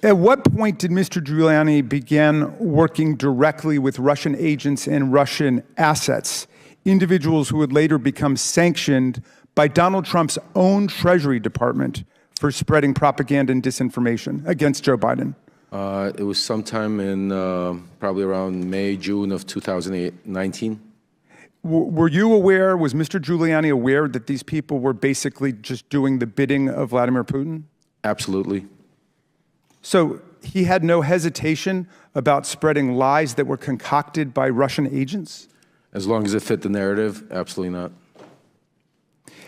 At what point did Mr. Giuliani begin working directly with Russian agents and Russian assets, individuals who would later become sanctioned by Donald Trump's own Treasury Department for spreading propaganda and disinformation against Joe Biden? It was sometime in probably around May, June of 2019. Were you aware, was Mr. Giuliani aware that these people were basically just doing the bidding of Vladimir Putin? Absolutely. So he had no hesitation about spreading lies that were concocted by Russian agents? As long as it fit the narrative, absolutely not.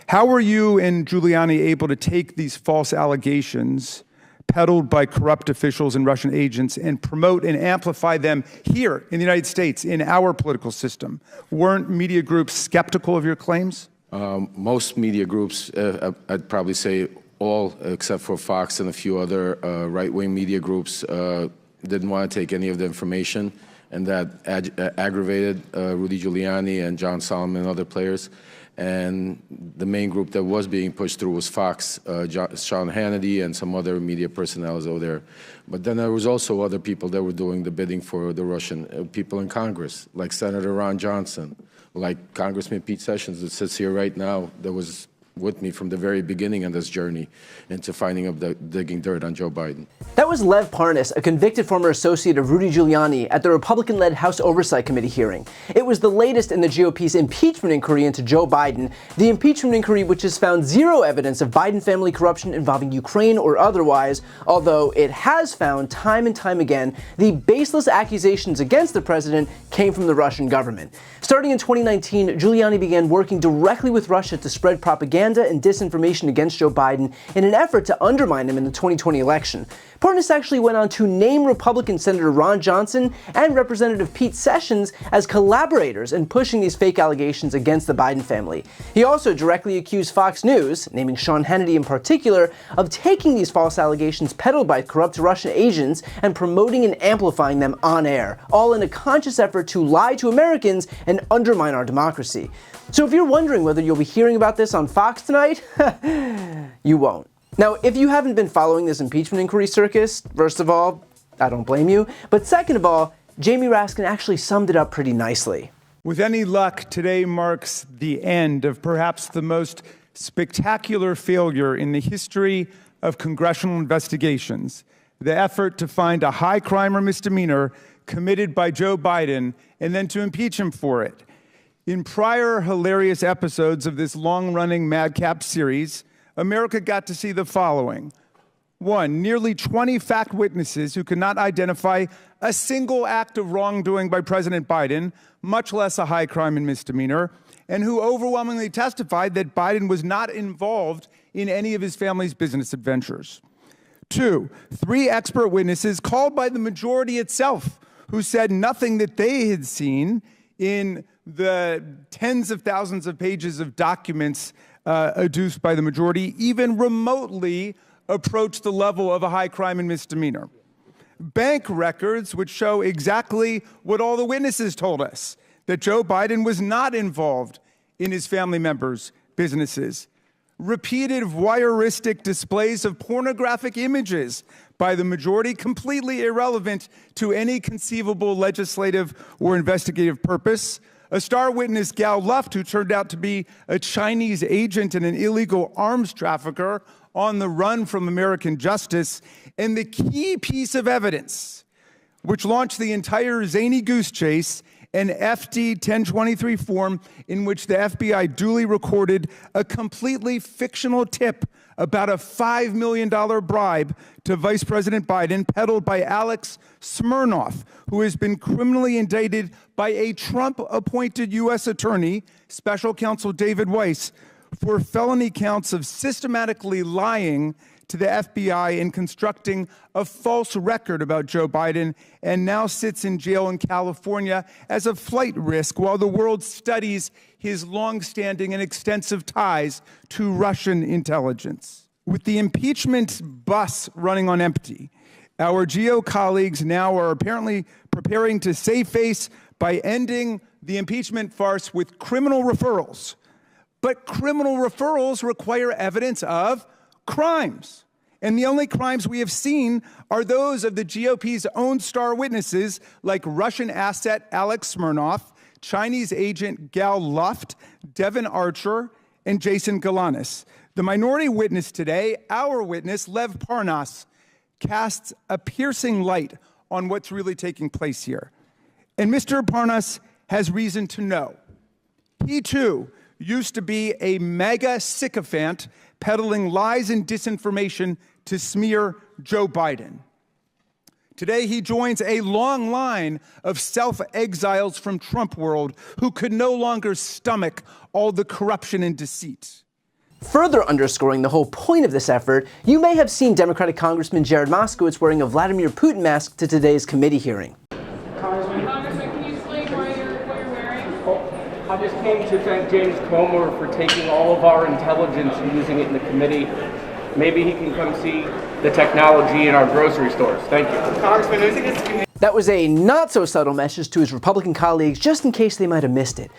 How were you and Giuliani able to take these false allegations peddled by corrupt officials and Russian agents and promote and amplify them here in the United States, in our political system? Weren't media groups skeptical of your claims? Most media groups, I'd probably say all except for Fox and a few other right-wing media groups, didn't want to take any of the information, and that aggravated Rudy Giuliani and John Solomon and other players. And the main group that was being pushed through was Fox, Sean Hannity and some other media personnel over there. But then there was also other people that were doing the bidding for the Russian people in Congress, like Senator Ron Johnson, like Congressman Pete Sessions that sits here right now, that was with me from the very beginning of this journey into finding up digging dirt on Joe Biden. That was Lev Parnas, a convicted former associate of Rudy Giuliani, at the Republican-led House Oversight Committee hearing. It was the latest in the GOP's impeachment inquiry into Joe Biden, the impeachment inquiry which has found zero evidence of Biden family corruption involving Ukraine or otherwise, although it has found time and time again the baseless accusations against the president came from the Russian government. Starting in 2019, Giuliani began working directly with Russia to spread propaganda and disinformation against Joe Biden in an effort to undermine him in the 2020 election. Parnas actually went on to name Republican Senator Ron Johnson and Representative Pete Sessions as collaborators in pushing these fake allegations against the Biden family. He also directly accused Fox News, naming Sean Hannity in particular, of taking these false allegations peddled by corrupt Russian agents and promoting and amplifying them on air, all in a conscious effort to lie to Americans and undermine our democracy. So if you're wondering whether you'll be hearing about this on Fox tonight, you won't. Now, if you haven't been following this impeachment inquiry circus, first of all, I don't blame you. But second of all, Jamie Raskin actually summed it up pretty nicely. With any luck, today marks the end of perhaps the most spectacular failure in the history of congressional investigations, the effort to find a high crime or misdemeanor committed by Joe Biden and then to impeach him for it. In prior hilarious episodes of this long-running Madcap series, America got to see the following. 1, nearly 20 fact witnesses who could not identify a single act of wrongdoing by President Biden, much less a high crime and misdemeanor, and who overwhelmingly testified that Biden was not involved in any of his family's business adventures. 2, 3 expert witnesses called by the majority itself who said nothing that they had seen in the tens of thousands of pages of documents adduced by the majority even remotely approach the level of a high crime and misdemeanor. Bank records which show exactly what all the witnesses told us, that Joe Biden was not involved in his family members' businesses. Repeated voyeuristic displays of pornographic images by the majority, completely irrelevant to any conceivable legislative or investigative purpose. A star witness, Gal Luft, who turned out to be a Chinese agent and an illegal arms trafficker on the run from American justice, and the key piece of evidence, which launched the entire zany goose chase, an FD 1023 form in which the FBI duly recorded a completely fictional tip about a $5 million bribe to Vice President Biden peddled by Alex Smirnoff, who has been criminally indicted by a Trump-appointed U.S. attorney, Special Counsel David Weiss, for felony counts of systematically lying to the FBI and constructing a false record about Joe Biden, and now sits in jail in California as a flight risk while the world studies his long-standing and extensive ties to Russian intelligence. With the impeachment bus running on empty, our GO colleagues now are apparently preparing to save face by ending the impeachment farce with criminal referrals. But criminal referrals require evidence of crimes. And the only crimes we have seen are those of the GOP's own star witnesses, like Russian asset Alex Smirnov, Chinese agent Gal Luft, Devin Archer, and Jason Galanis. The minority witness today, our witness, Lev Parnas, casts a piercing light on what's really taking place here. And Mr. Parnas has reason to know. He, too, used to be a mega sycophant peddling lies and disinformation to smear Joe Biden. Today, he joins a long line of self-exiles from Trump world who could no longer stomach all the corruption and deceit. Further underscoring the whole point of this effort, you may have seen Democratic Congressman Jared Moskowitz wearing a Vladimir Putin mask to today's committee hearing. Congressman, can you explain what you're wearing? I just came to thank James Comer for taking all of our intelligence and using it in the committee. Maybe he can come see the technology in our grocery stores. Thank you. Congressman, I think it's... That was a not-so-subtle message to his Republican colleagues, just in case they might have missed it.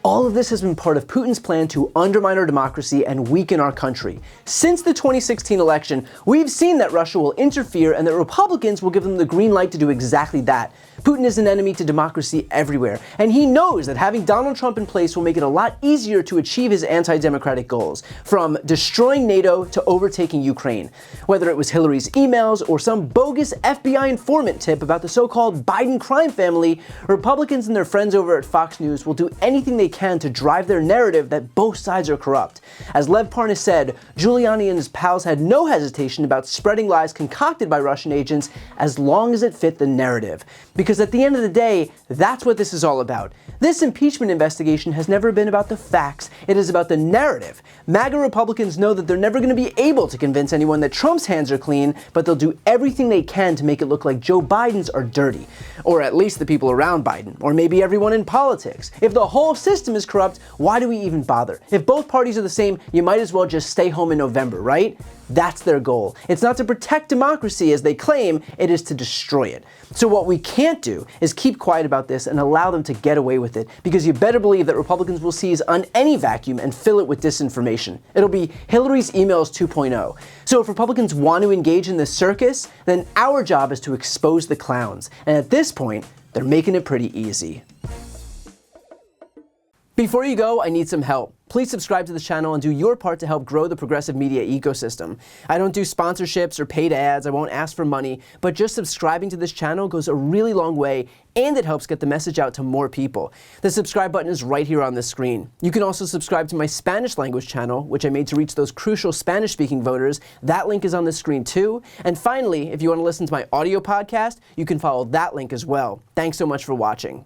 All of this has been part of Putin's plan to undermine our democracy and weaken our country. Since the 2016 election, we've seen that Russia will interfere and that Republicans will give them the green light to do exactly that. Putin is an enemy to democracy everywhere, and he knows that having Donald Trump in place will make it a lot easier to achieve his anti-democratic goals, from destroying NATO to overtaking Ukraine. Whether it was Hillary's emails or some bogus FBI informant tip about the so-called Biden crime family, Republicans and their friends over at Fox News will do anything they can to drive their narrative that both sides are corrupt. As Lev Parnas said, Giuliani and his pals had no hesitation about spreading lies concocted by Russian agents as long as it fit the narrative. Because at the end of the day, that's what this is all about. This impeachment investigation has never been about the facts, it is about the narrative. MAGA Republicans know that they're never going to be able to convince anyone that Trump's hands are clean, but they'll do everything they can to make it look like Joe Biden's are dirty. Or at least the people around Biden, or maybe everyone in politics. If the whole system is corrupt, why do we even bother? If both parties are the same, you might as well just stay home in November, right? That's their goal. It's not to protect democracy as they claim, it is to destroy it. So what we can't do is keep quiet about this and allow them to get away with it, because you better believe that Republicans will seize on any vacuum and fill it with disinformation. It'll be Hillary's emails 2.0. So if Republicans want to engage in this circus, then our job is to expose the clowns. And at this point, they're making it pretty easy. Before you go, I need some help. Please subscribe to the channel and do your part to help grow the progressive media ecosystem. I don't do sponsorships or paid ads, I won't ask for money, but just subscribing to this channel goes a really long way, and it helps get the message out to more people. The subscribe button is right here on the screen. You can also subscribe to my Spanish language channel, which I made to reach those crucial Spanish-speaking voters. That link is on the screen too. And finally, if you want to listen to my audio podcast, you can follow that link as well. Thanks so much for watching.